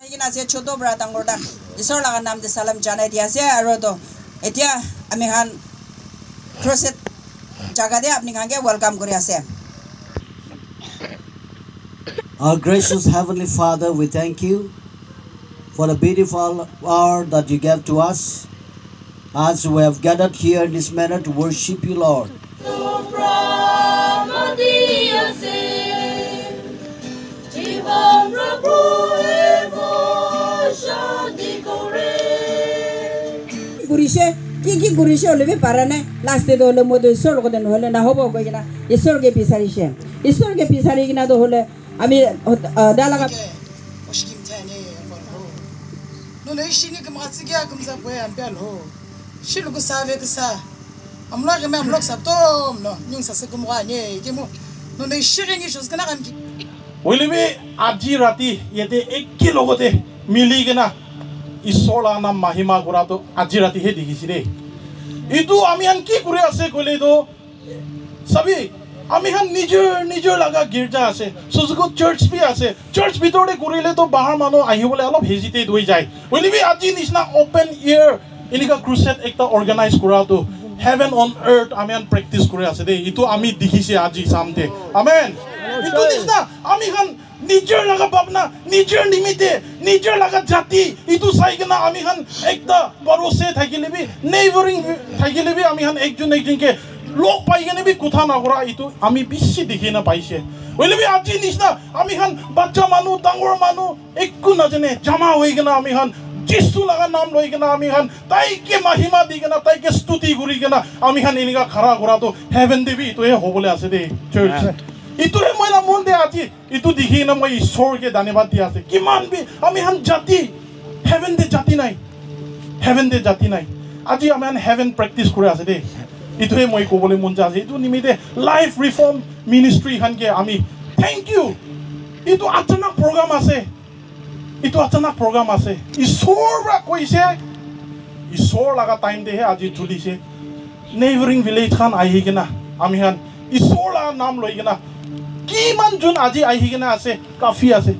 Igina se choto bra tangorda isor laga nam de salam janai dia se aro to etia ami han crusade jaga de apni khange welcome kori ase. Our gracious Heavenly Father, we thank you for the beautiful hour that you gave to us as we have gathered here in this manner to worship you, Lord. Gurishe kiki gurishe olebe parane last de ole modo isor ko den hole na hobo ko gina isor ke pisari gina do hole ami dalaga oshkim tane no le shini ke matsigi agum za boy ambel ho shilu ko save ke sa amla ke mem lok sab to no nyung sa se ko mo ane ke mo no le shiri ni shos kana kam ki Willibi aji rati yete ekki logote mili gena isola na mahima gurato aji rati he digisire itu ami han ki kure ase kole do sabi ami han nijor laga girja ase suzuko church bi ase church bitore kurile to bahar mano ahibole alop hesitate hoi jai Willibi aji nisna open ear inika crusade ekta organize kurato heaven on earth ami han practice kure ase de itu ami dikhise aji samte amen itu nisna ami han Nijor laga babna, nijor nimite, nijor laga jati. Itu saigena ami han ekta barose thakilebi, neighboring thakilebi ami han ekjon ke lok paigene bi kotha na kora itu ami bishi dikhina paise. Oilebi aji nisna ami han bachcha manu, dangor manu ekku najane jama hoigena ami han Jisu laga naam loigena ami han taike mahima digena taike stuti gurigena ami han inika khara kora to heaven debi itu he hobole ase de church. Itu he moi na monde aji itu dikhi na moi ishor ke dhanyabad dia ase kiman bi ami han jati heaven de jati nai aji ami han heaven practice kore ase de itu he moi kobole mon ja ase itu nimite life reform ministry han ke ami thank you itu achanak program ase ishor ra koise ishor laga time de he aji tulise neighboring village khan ahi kena ami han ishor la naam loi kena किमान जुन आजी आही के ना आसे काफी आसे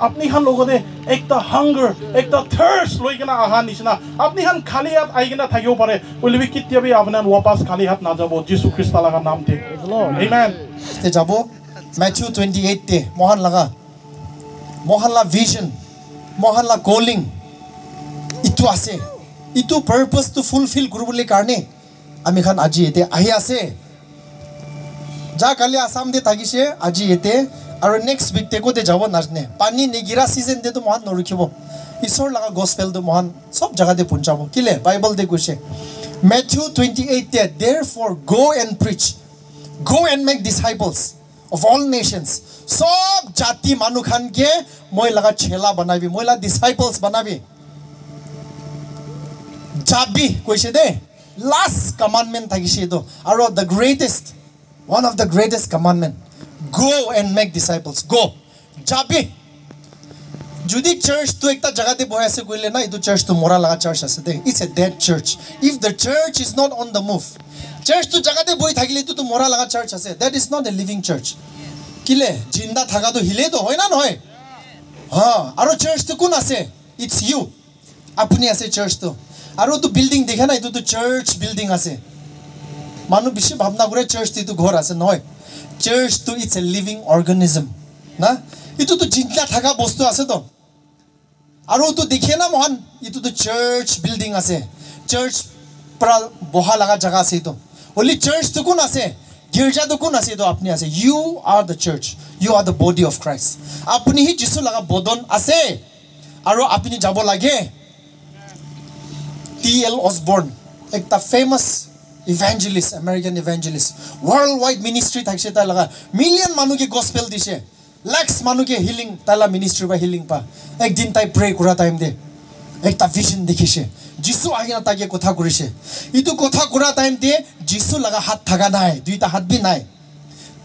अपनी हन लोगों ने एक ता हंगर एक ता थर्स्ट लोग के ना आहान निशना अपनी हन खाली हाथ आई के ना था क्यों परे बोले भी कितने भी आपने वापस खाली हाथ ना जाबो जिसु क्रिस्ता लगा नाम थे आमेन ते जाबो मैथ्यू 28 ते मोहन ला विजन मोहन ला कॉलिंग इतु आसे इतु पर्पस टू फुलफिल गुरुबुले कारणे आमी खान आजी एते आही आसे जा काली आसाम दे थागिसे आजी एते आरो नेक्स्ट वीक ते को दे जाबो नाजने पानी निगिरा सीजन दे तो मोहन नरुखिबो ईश्वर लगा गॉस्पेल दो मोहन सब जगह दे पहुंचाबो किले बाइबल दे कुसे मैथ्यू 28 ते therefore go and make disciples of all Nations सब जाति मानु खान के मोय लगा छेला बनाबी मोय ला डिसाइपल्स बनाबी जाबी कोइसे दे लास्ट कमांडमेंट थागिसे दो आरो the greatest One of the greatest commandment, go and make disciples. Go, jabi. Judi church to ekta jaga te boya se koile na itu church to mora laga church ase de. It's a dead church. If the church is not on the move, church to jaga te boy thagile itu to mora laga church ase. That is not a living church. Kile jinda thaga to hile to hoy na noy. Ha, aro church to kun ase. It's you. Apni ase church to. Aro to building dekha na itu to church building ase. मानु Bysshe भावना करे church ती तो घर आसे नय church तो it's a living organism ना इतो तो जिंदा थाका बस्तु आसे तो आरो तो देखे ना मोहन इतो तो चर्च बिल्डिंग आसे चर्च प्रा बहा लगा जगह आसे तो ओनली चर्च तो कोन आसे गिरजा तो कोन आसे तो अपनी आसे you are the church you are the body of Christ अपनी ही जिसु लगा बदन आसे आरो अपनी जाबो लागे टी.एल. ऑसबोर्न एक ता famous evangelist American evangelist worldwide ministry thakse ta laga million manu ke gospel dise lakhs manu ke healing tala ministry ba healing pa ek din tai pray kura time de ekta vision dekhise jisu agina ta ke kotha korise itu kotha kura time de jisu laga hat thaga nai duita hat bi nai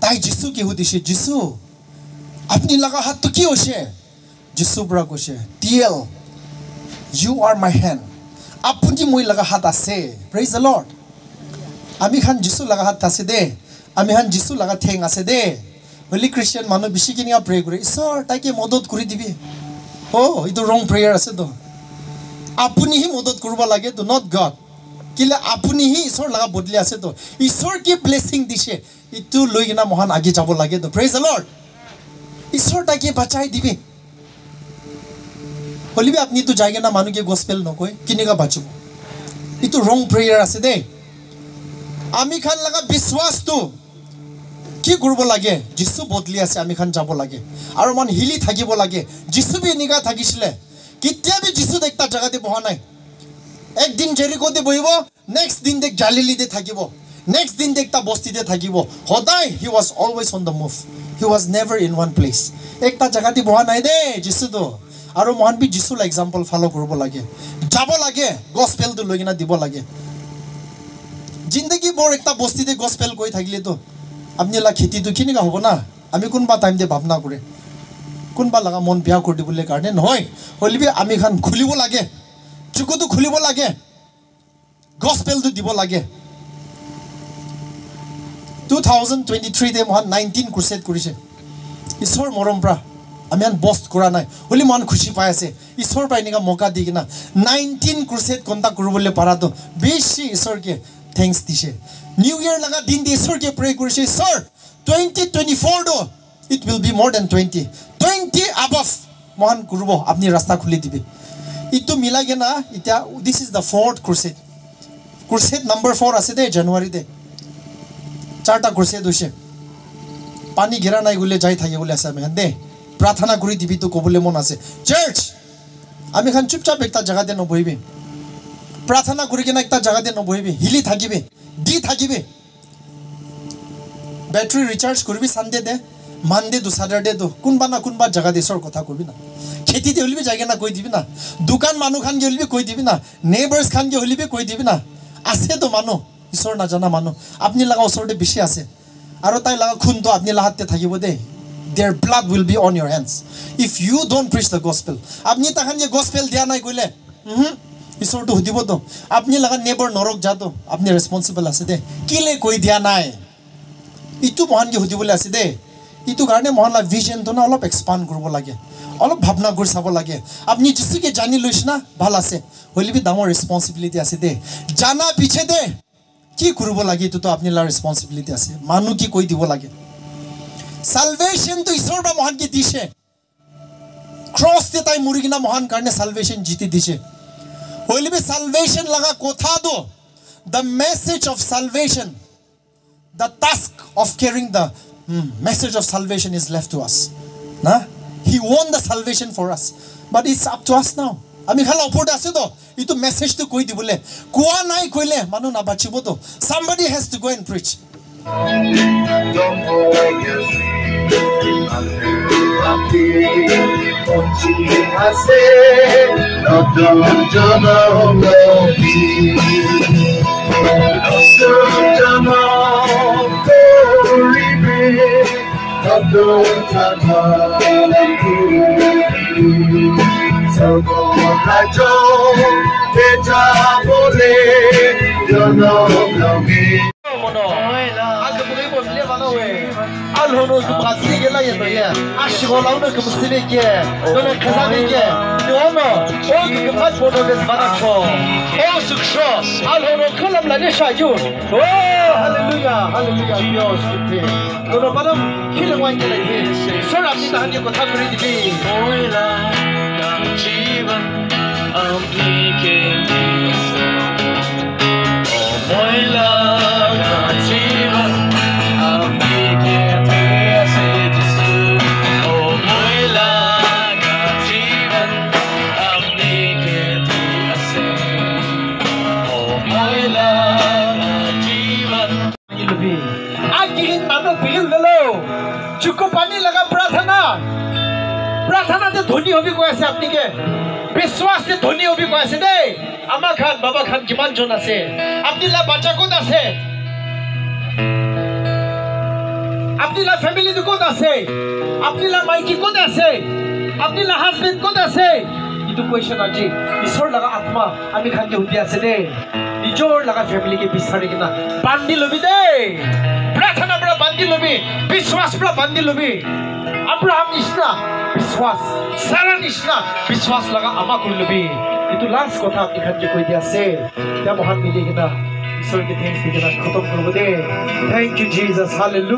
tai jisu ke hudise jisu apni laga hat to ki hoise jisu bra kose TL you are my hand apuni moi laga hat ase praise the Lord আমি খান যিশু লাগা হাত আছে দে আমি খান যিশু লাগা ঠেং আছে দে Holy Christian manu bishikini a pray kore. Sir, taike modot kuri dibi. Oh, itu wrong prayer ase to. Apuni hi modot kurba lage to, not God. Kile apuni hi isor laga bodli ase to. Isor ki blessing dishe. Itu loi gina mohan agi jabo lage to. Praise the Lord. Isor ta ki bachai dibi. Holi bhi apni to jaige na manu ke gospel no koi kini ka bachu. Itu wrong prayer ase de. Ami khan laga biswas to. কি কৰিব লাগে যিশু বদলি আছে আমি খান যাব লাগে আৰু মান হিলি থাকিব লাগে যিশু বি নিগা থাকিছিলে কিতিয়া বি যিশু একটা জায়গাতে বহা নাই একদিন জেৰিকোতে বহিব নেক্সট দিন দেখ জালিলিতে থাকিব নেক্সট দিন দেখটা বস্তিতে থাকিব সদায় he was always on the move he was never in one place একটা জায়গাতে বহা নাই দে যিশু তো আৰু মহান বি যিশুৰ এক্সাম্পল ফলো কৰিব লাগে যাব লাগে গসপেলটো লৈ কিনা দিব লাগে জিন্দগী বৰ একটা বস্তিতে গসপেল কৈ থাকিলে তো আপনি লা খেতি তো কিনিকা হব না আমি কোনবা টাইম দে ভাবনা করে কোনবা লাগা মন বিয়া কৰি দিবলে কাৰণে নহয় হলিবি আমি খান খুলিব লাগে চুকুটো খুলিব লাগে গসপেলটো দিব লাগে 2023 দে মহান 19 ক্ৰুছেড কৰিছে ঈশ্বৰ মৰম প্ৰা আমি আন বস্ত কৰা নাই হলি মান খুশি পাই আছে ঈশ্বৰ পাইনিকা মৌকা দি কিনা 19 ক্ৰুছেড কন্টা কৰিবলৈ পাৰাটো বেছি ঈশ্বৰকে থ্যাঙ্কস দিছে নিউ ইয়াৰ লাগা দিন দি ঈশ্বৰকে প্ৰে কৰিছে সৰ 2024 do it will be more than 20 above মহান কৰিব আপনি ৰাস্তা খুলি দিবি ইটো মিলাগে না ইটা this is the fourth crusade number 4 আছে দে জানুৱাৰী দে চাৰটা crusade হৈছে পানী ঘেৰা নাই গলে যাই থাকে বলে আছে আমি দে প্ৰাৰ্থনা কৰি দিবি তো কবলে মন আছে চাৰ্চ আমি খান চুপচাপ একটা জায়গাতে নবহিবি प्रार्थना करी के ना एक जगह दे नबहिबे हिली থাকিবে দি থাকিবে बैटरी रिचार्ज करबी संडे दे मानडे दु सैटरडे दो कोनबा ना कोनबा जगह दे सर कथा करबी ना खेती दे हलिबे जायगा ना कई दिबी ना दुकान मानु खान के हलिबे कई दिबी ना नेबर्स खान के हलिबे कई दिबी ना आसे तो मानु ईश्वर ना जाना मानु अपनी लगा उसरते बेसी आसे आरो ताई लगा खुन तो अपनी लाहाते থাকিব दे their blood will be on your hands if you don't preach the gospel अपनी तखन ये gospel दिया নাই কইলে ईश्वर तो हुदिबो तो अपनी लगा नेबर नरक जातो अपनी रेस्पॉन्सिबल আছে दे किले कोई दिया নাই इतु महान के हुदिबले আছে दे इतु কাৰণে মহলা ভিজন তো না অলপ এক্সপান্ড কৰিব লাগে অলপ ভাবনা কৰি চাব লাগে আপনি যিসুকে জানি লইছ না ভাল আছে হলিবি ডাঙৰ ৰেসপন্সিবিলিটি আছে দে জানা পিছে দে কি কৰিব লাগে ইতু তো আপনি লা ৰেসপন্সিবিলিটি আছে মানু কি কৈ দিব লাগে সালভেশন তো ঈশ্বৰ বা মহান কি দিছে ক্ৰস তে তাই মুৰিগিনা মহান কাৰণে সালভেশন জিতি দিছে Holy be salvation laga kotha do the message of salvation the task of carrying the message of salvation is left to us na he won the salvation for us but it's up to us now ami khala opor ase to itu message to koi dibole koa nai koile manu na bachibo to somebody has to go and preach Alhono ke Brasil la yendo ya ashigolao no ke musime ke no na kazame ke no no o ke pat bono des banacho o suksho alhono kalam la ne shayu oh hallelujah Dios ke no no padam kilwa ke la ye sora ni ta hanye ko tha kori dibi oila jivan amki ke oila jivan प्रार्थना से धनी hobby কৈ আছে আপনি কে বিশ্বাস से धनी hobby কৈ আছে দেই আমা খান বাবা খান কিমান জন আছে আপনি লা বাচ্চা কোন আছে আপনি লা ফ্যামিলি কোন আছে আপনি লা মাইকি কোন আছে আপনি লা হাজবেন্ড কোন আছে ইটো কোয়েশ্চন আজি ঈশ্বর লাগা আত্মা আমি খান কে হুদি আছে দেই নিজর লাগা ফ্যামিলি কে বিচাৰি কিনা বান্ধি লবি দেই प्रार्थना बड़ा बांधी लबी विश्वास बड़ा बांधी लबी अब्राहम निस्ना বিশ্বাস সারা নিশনা বিশ্বাস লাগা আমা করলবি itu last কথা এখান যে কই দিয়াছে তা মহান মিলি কিনা ঈশ্বরকে থ্যাঙ্কস দিকে খতম করব দে থ্যাংক ইউ জিসাস হালেলুয়া